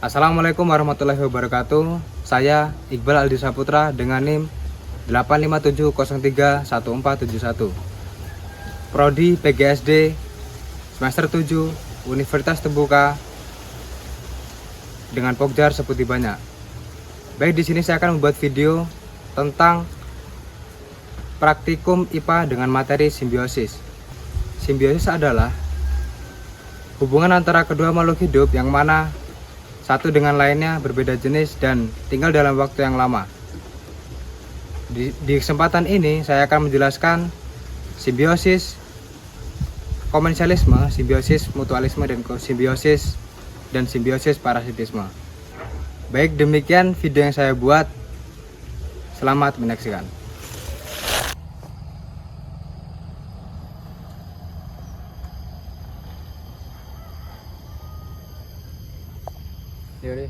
Assalamualaikum warahmatullahi wabarakatuh. Saya Iqbal Aldi Saputra dengan NIM 857031471. Prodi PGSD semester 7 Universitas Terbuka dengan Pokjar Seperti Banyak. Baik, di sini saya akan membuat video tentang praktikum IPA dengan materi simbiosis. Simbiosis adalah hubungan antara kedua makhluk hidup yang mana satu dengan lainnya berbeda jenis dan tinggal dalam waktu yang lama. Di kesempatan ini saya akan menjelaskan simbiosis komensialisme, simbiosis mutualisme, dan simbiosis parasitisme. Baik, demikian video yang saya buat. Selamat menyaksikan. Yaudah.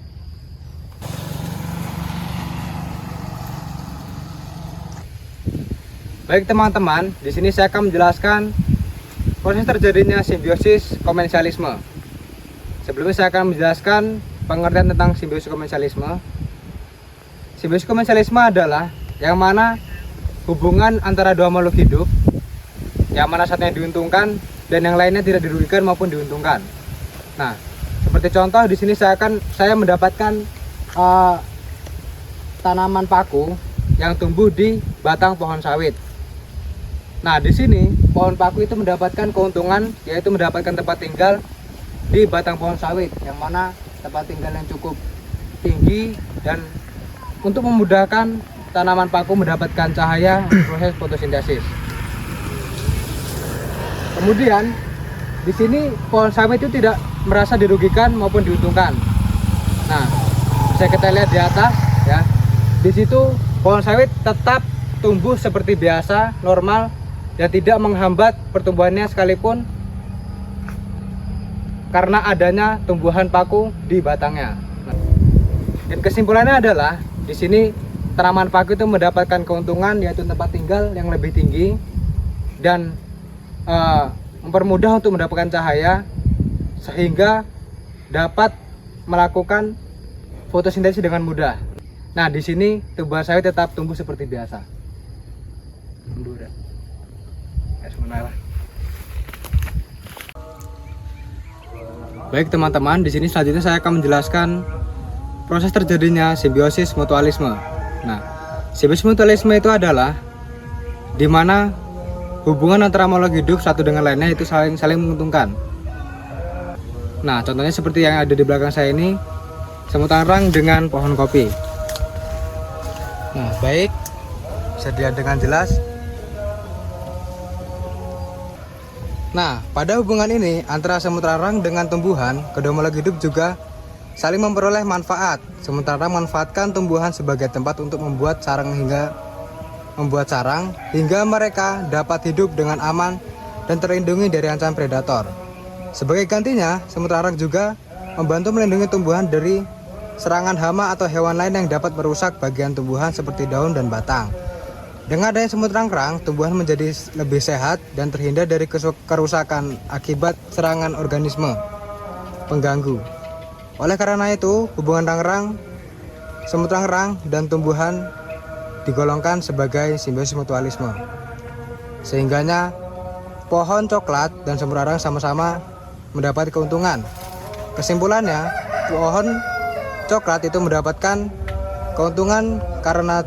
Baik teman-teman, di sini saya akan menjelaskan proses terjadinya simbiosis komensialisme. Sebelumnya saya akan menjelaskan pengertian tentang simbiosis komensialisme. Simbiosis komensialisme adalah yang mana hubungan antara dua makhluk hidup yang mana satunya diuntungkan dan yang lainnya tidak dirugikan maupun diuntungkan. Nah, seperti contoh di sini saya mendapatkan tanaman paku yang tumbuh di batang pohon sawit. Nah, di sini pohon paku itu mendapatkan keuntungan, yaitu mendapatkan tempat tinggal di batang pohon sawit, yang mana tempat tinggal yang cukup tinggi dan untuk memudahkan tanaman paku mendapatkan cahaya untuk proses fotosintesis. Kemudian di sini pohon sawit itu tidak merasa dirugikan maupun diuntungkan. Nah, bisa kita lihat di atas ya. Di situ pohon sawit tetap tumbuh seperti biasa, normal, dan tidak menghambat pertumbuhannya sekalipun karena adanya tumbuhan paku di batangnya. Dan kesimpulannya adalah di sini tanaman paku itu mendapatkan keuntungan, yaitu tempat tinggal yang lebih tinggi dan mempermudah untuk mendapatkan cahaya sehingga dapat melakukan fotosintesis dengan mudah. Nah, di sini tumbuhan sawit tetap tumbuh seperti biasa. Baik teman-teman, di sini selanjutnya saya akan menjelaskan proses terjadinya simbiosis mutualisme. Nah, simbiosis mutualisme itu adalah di mana hubungan antara makhluk hidup satu dengan lainnya itu saling menguntungkan. Nah, contohnya seperti yang ada di belakang saya ini, semut arang dengan pohon kopi. Nah, baik, bisa dilihat dengan jelas. Nah, pada hubungan ini antara semut arang dengan tumbuhan, kedua makhluk hidup juga saling memperoleh manfaat. Semut arang memanfaatkan tumbuhan sebagai tempat untuk membuat sarang hingga mereka dapat hidup dengan aman dan terlindungi dari ancaman predator. Sebagai gantinya, semut arang juga membantu melindungi tumbuhan dari serangan hama atau hewan lain yang dapat merusak bagian tumbuhan seperti daun dan batang. Dengan adanya semut arang, tumbuhan menjadi lebih sehat dan terhindar dari kerusakan akibat serangan organisme pengganggu. Oleh karena itu, hubungan semut arang dan tumbuhan digolongkan sebagai simbiosis mutualisme. Sehingganya pohon coklat dan semut arang sama-sama mendapat keuntungan. Kesimpulannya, pohon coklat itu mendapatkan keuntungan karena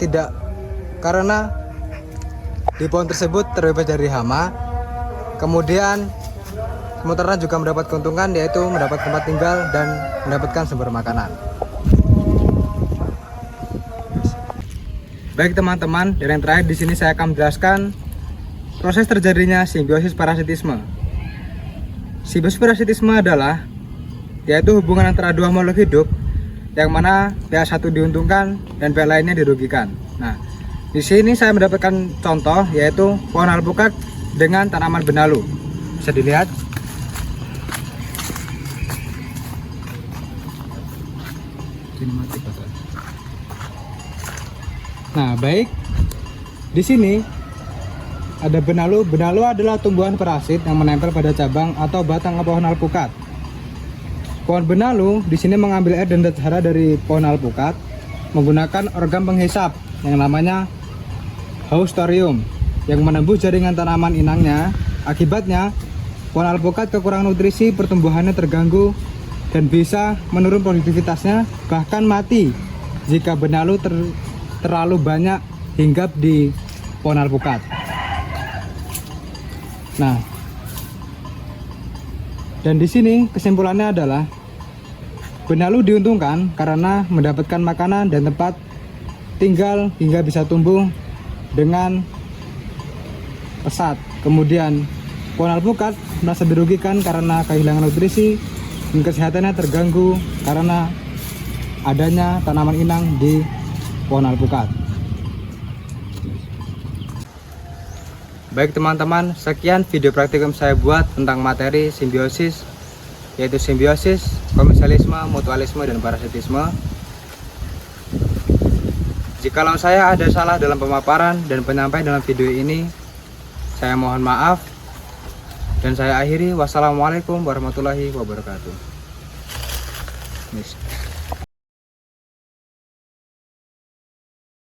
di pohon tersebut terbebas dari hama. Kemudian semut arang juga mendapat keuntungan, yaitu mendapat tempat tinggal dan mendapatkan sumber makanan. Baik teman-teman, dan yang terakhir di sini saya akan menjelaskan proses terjadinya simbiosis parasitisme. Simbiosis parasitisme adalah yaitu hubungan antara dua makhluk hidup yang mana pihak satu diuntungkan dan pihak lainnya dirugikan. Nah, di sini saya mendapatkan contoh, yaitu pohon alpukat dengan tanaman benalu. Bisa dilihat. Nah, baik. Di sini ada benalu. Benalu adalah tumbuhan parasit yang menempel pada cabang atau batang pohon alpukat. Pohon benalu di sini mengambil air dan hara dari pohon alpukat menggunakan organ penghisap yang namanya haustorium yang menembus jaringan tanaman inangnya. Akibatnya pohon alpukat kekurangan nutrisi, pertumbuhannya terganggu dan bisa menurun produktivitasnya, bahkan mati jika benalu terlalu banyak hinggap di pohon alpukat. Nah, dan di sini kesimpulannya adalah benalu diuntungkan karena mendapatkan makanan dan tempat tinggal hingga bisa tumbuh dengan pesat. Kemudian pohon alpukat merasa dirugikan karena kehilangan nutrisi dan kesehatannya terganggu karena adanya tanaman inang di pohon alpukat. Baik teman-teman, sekian video praktikum saya buat tentang materi simbiosis, yaitu simbiosis, komersialisme, mutualisme, dan parasitisme. Jikalau saya ada salah dalam pemaparan dan penyampaian dalam video ini, saya mohon maaf. Dan saya akhiri, wassalamualaikum warahmatullahi wabarakatuh.